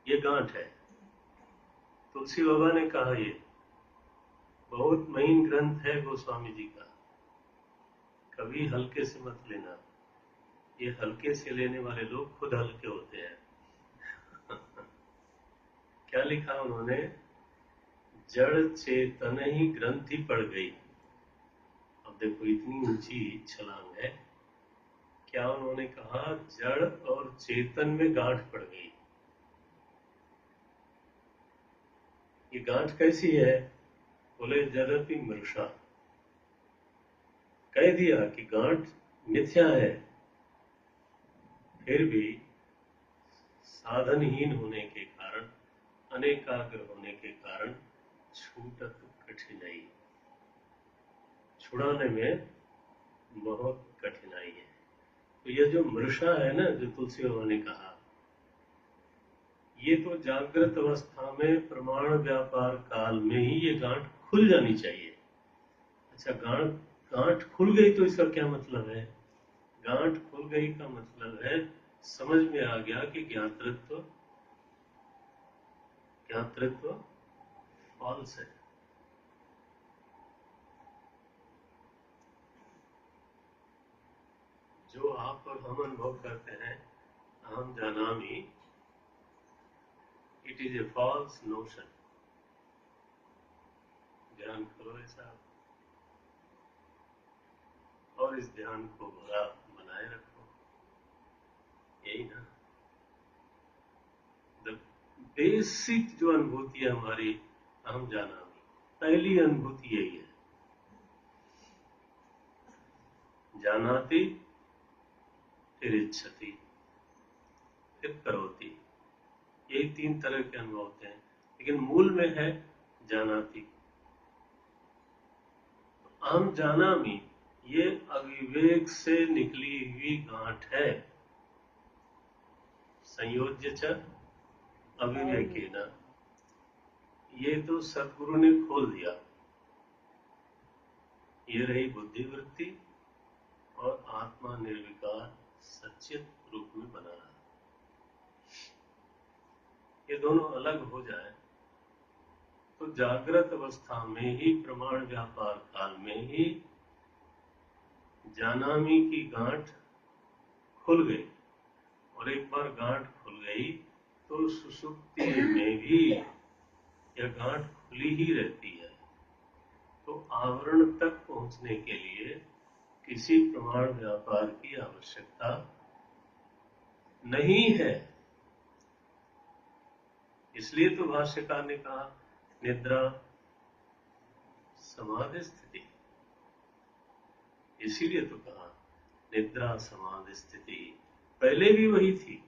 ये गांठ है। तुलसी बाबा ने कहा, ये बहुत महीन ग्रंथ है गोस्वामी जी का, कभी हल्के से मत लेना। ये हल्के से लेने वाले लोग खुद हल्के होते हैं। क्या लिखा उन्होंने? जड़ चेतन ही ग्रंथि पड़ गई। अब देखो इतनी ऊंची छलांग है। क्या उन्होंने कहा? जड़ और चेतन में गांठ पड़ गई। ये गांठ कैसी है? बोले जदपि मृषा। कह दिया कि गांठ मिथ्या है, फिर भी साधनहीन होने के कारण, अनेकाग्र होने के कारण छूटत कठिनाई, छुड़ाने में बहुत कठिनाई है। तो ये जो मृषा है ना, जो तुलसी बाबा ने कहा, ये तो जागृत अवस्था में प्रमाण व्यापार काल में ही ये गांठ खुल जानी चाहिए। अच्छा, गांठ खुल गई तो इसका क्या मतलब है? गांठ खुल गई का मतलब है, समझ में आ गया कि ज्ञातृत्व फॉल्स है। जो आप और हम अनुभव करते हैं, अहम जानामि, it is a false notion. ध्यान करो ऐसा, और इस ध्यान को भला बनाए रखो। यही ना द बेसिक जो अनुभूति है हमारी, अहम जानामि, पहली अनुभूति यही है। जानाति, फिर इच्छति, फिर करोति। यही 3 तरह के अनुभव होते हैं, लेकिन मूल में है जानाति। अहम जानामि, ये अविवेक से निकली हुई गांठ है। संयोज्य च अविवेकेन, ये तो सदगुरु ने खोल दिया। ये रही बुद्धिवृत्ति, और आत्मा निर्विकार सच्चित रूप में बना रहा। ये दोनों अलग हो जाए तो जागृत अवस्था में ही, प्रमाण व्यापार काल में ही जानामी की गांठ खुल गई। और एक बार गांठ खुल गई तो सुषुप्ति में भी यह गांठ खुली ही रहती है। तो आवरण तक पहुंचने के लिए किसी प्रमाण व्यापार की आवश्यकता नहीं है। इसलिए तो भाष्यकार ने कहा निद्रा समाधि स्थिति। इसीलिए तो कहा निद्रा समाधि स्थिति। पहले भी वही थी,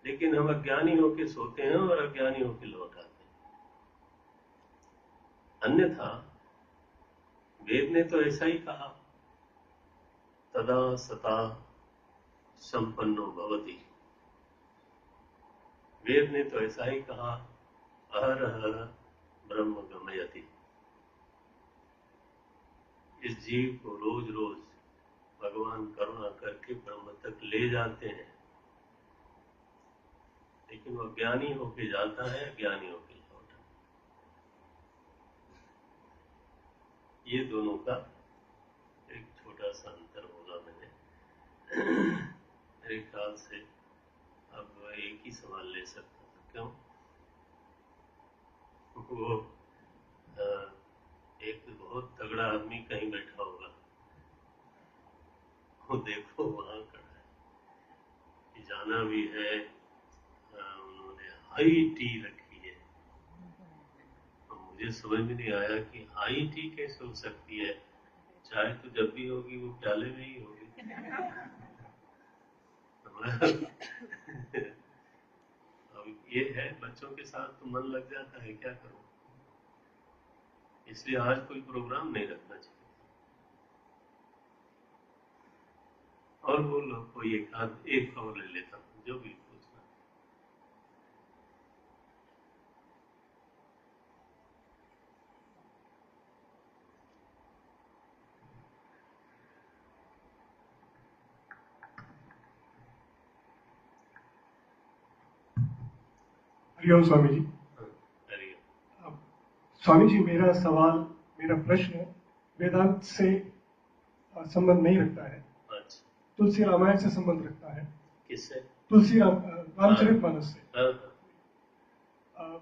लेकिन हम अज्ञानी होकर सोते हैं और अज्ञानी होकर लौट आते हैं। अन्यथा वेद ने तो ऐसा ही कहा, तदा सता संपन्नो भवति। वेद ने तो ऐसा ही कहा, अहरह ब्रह्म गमयति। इस जीव को रोज रोज भगवान करुणा करके ब्रह्म तक ले जाते हैं, लेकिन वह ज्ञानी होके जाता है, ज्ञानी होके लौटा। ये दोनों का एक छोटा सा अंतर बोला मैंने। मेरे ख्याल से अब एक ही सवाल ले सकता था। क्यों? वो एक बहुत तगड़ा आदमी कहीं बैठा होगा, वो देखो वहां खड़ा है कि जाना भी है, हाई टी रखी है। तो मुझे समझ में नहीं आया कि हाई टी कैसे हो सकती है, चाय तो जब भी होगी वो प्याले में ही होगी। अब ये है, बच्चों के साथ तो मन लग जाता है, क्या करूं। इसलिए आज कोई प्रोग्राम नहीं रखना चाहिए। और वो लोग कोई एक और ले लेता हूँ, जो भी पूछना। हरिओम स्वामी जी। हरिओम। स्वामी जी, मेरा प्रश्न वेदांत से संबंध नहीं रखता है, अच्छा, तुलसी रामायण से संबंध रखता है। किससे? तुलसी रामचरितमानस से। हाँ,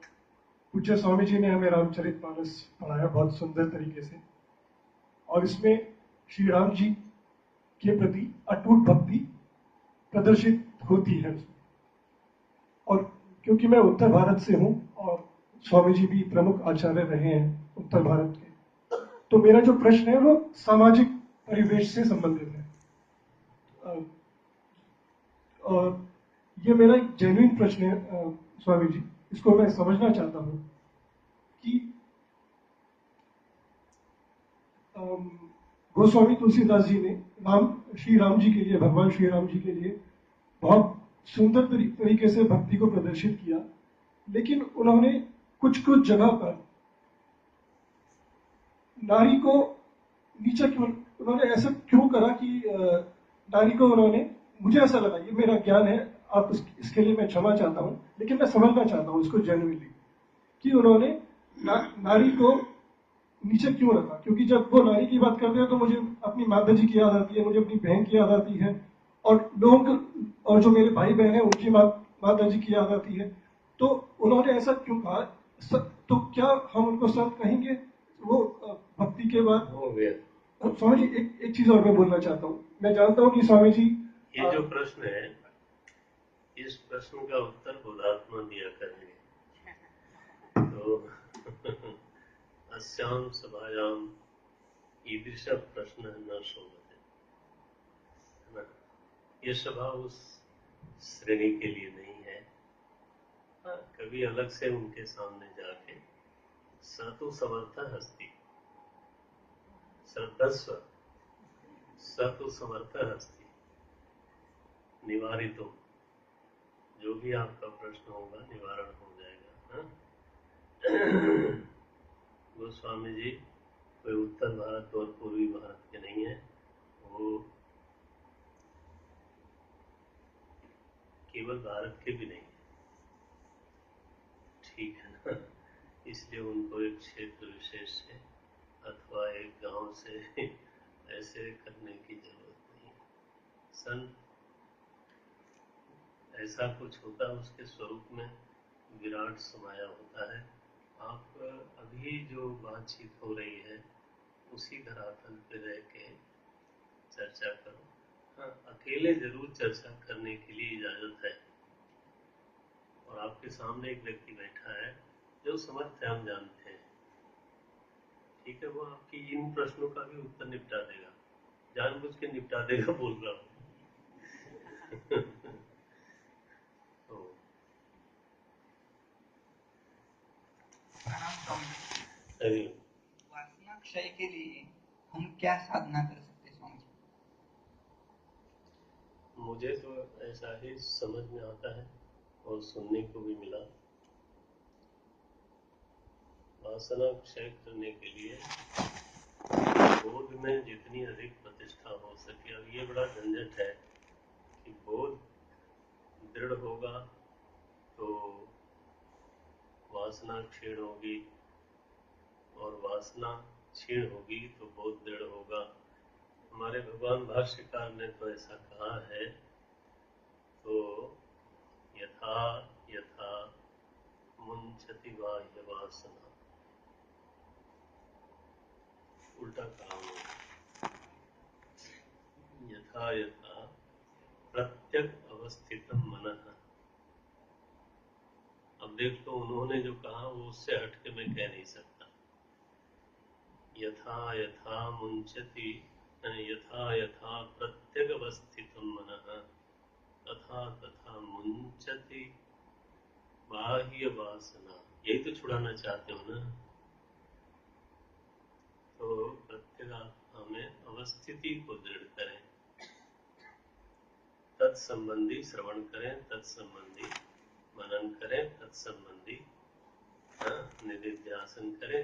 पूज्य स्वामी जी ने हमें रामचरितमानस पढ़ाया बहुत सुंदर तरीके से, और इसमें श्री राम जी के प्रति अटूट भक्ति प्रदर्शित होती है। और क्योंकि मैं उत्तर भारत से हूँ और स्वामी जी भी प्रमुख आचार्य रहे हैं उत्तर भारत के, तो मेरा जो प्रश्न है वो सामाजिक परिवेश से संबंधित है। और ये मेरा एक जेन्युइन प्रश्न है स्वामी जी, इसको मैं समझना चाहता हूँ कि गोस्वामी तुलसीदास जी ने श्री राम जी के लिए, भगवान श्री राम जी के लिए बहुत सुंदर तरीके से भक्ति को प्रदर्शित किया, लेकिन उन्होंने कुछ कुछ जगह पर नारी को नीचे क्यों, उन्होंने ऐसा क्यों करा कि नारी को उन्होंने, मुझे ऐसा लगा, ये मेरा ज्ञान है, आप इसके लिए मैं क्षमा चाहता हूं, लेकिन मैं समझना चाहता हूं इसको जेन्युइनली, कि उन्होंने नारी को नीचे क्यों रखा। क्योंकि जब वो नारी की बात करते हैं तो मुझे अपनी माता जी की याद आती है, मुझे अपनी बहन की याद आती है, और लोग, और जो मेरे भाई बहन है उनकी माता जी की याद आती है। तो उन्होंने ऐसा क्यों कहा? तो क्या हम उनको संत कहेंगे वो भक्ति के बाद? हो गया। स्वामी जी, एक चीज और मैं बोलना चाहता हूँ। मैं जानता हूँ कि स्वामी जी, ये जो प्रश्न है, इस प्रश्न का उत्तर बोधात्मा दिया करेंगे। तो अस्याम सभायाम ईदृश प्रश्न न शोभते, है ना। ये सभा उस श्रेणी के लिए नहीं है। हाँ, कभी अलग से उनके सामने जाके स तो समर्थ हस्ती, सर्वस्व स तो समर्थ हस्ती, निवारित, जो भी आपका प्रश्न होगा निवारण हो जाएगा। हाँ? गोस्वामी जी कोई उत्तर भारत और पूर्वी भारत के नहीं है, वो केवल भारत के भी नहीं है, ठीक है ना। इसलिए उनको एक क्षेत्र विशेष से अथवा एक गांव से ऐसे करने की जरूरत नहीं। संत ऐसा कुछ होता है, उसके स्वरूप में विराट समाया होता है। आप अभी जो बातचीत हो रही है उसी धरातल पे रह के चर्चा करो। हाँ, अकेले जरूर चर्चा करने के लिए इजाजत है। और आपके सामने एक व्यक्ति बैठा है जो समर्थ है, हम जानते हैं, ठीक है, वो आपकी इन प्रश्नों का भी उत्तर निपटा देगा, जानबूझ के निपटा देगा, बोल रहा हूं। तो वासना क्षय के लिए हम क्या साधना कर सकते हैं स्वामी जी? मुझे तो ऐसा ही समझ में आता है और सुनने को भी मिला। वासना क्षय करने के लिए बोध में जितनी अधिक प्रतिष्ठा हो सके। अब ये बड़ा झंझट है कि बोध दृढ़ होगा तो वासना क्षीण होगी, और वासना क्षीण होगी तो बोध दृढ़ होगा। हमारे भगवान भाष्यकार ने तो ऐसा कहा है, तो यथा यथा मुंचति बाह्य वासना, उल्टा कहा उन्होंने, यथा यथा प्रत्यक अवस्थितम मनः। अब अब देख लो उन्होंने जो कहा वो उससे हटके मैं कह नहीं सकता। यथा यथा मुंचति यथा यथा प्रत्यगवस्थितं मनः तथा तथा मुंचति बाह्य वासना। यही तो छुड़ाना चाहते हो ना। तो प्रत्यगात्मा में अवस्थिति को दृढ़ करें, तत्संबंधी श्रवण करें, तत्संबंधी मनन करें, तत्संबंधी निधिध्यासन करें।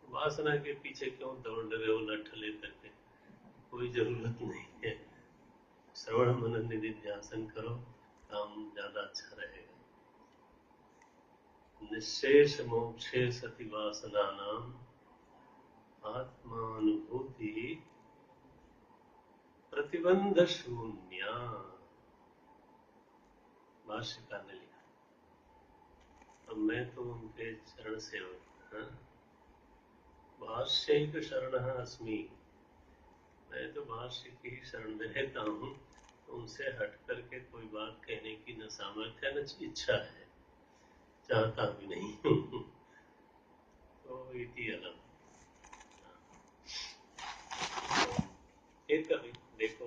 वासना के पीछे क्यों दौड़ रहे हो लठ लेकर के, कोई जरूरत नहीं है। श्रवण मनन निधिध्यासन करो, काम ज्यादा अच्छा रहेगा। निशेष मोक्षे सति वासनानाम आत्मानुभूति प्रतिबंध शून्या। भाष्यकार ने लिखा। अब मैं तो उनके चरण सेवक, भाष्यैक शरणः अस्मि। मैं तो भाष्य की ही शरण में रहता हूँ। उनसे हट करके कोई बात कहने की न सामर्थ्य न इच्छा है, चाहता भी नहीं हूँ। तो इति अलग एक कभी देखो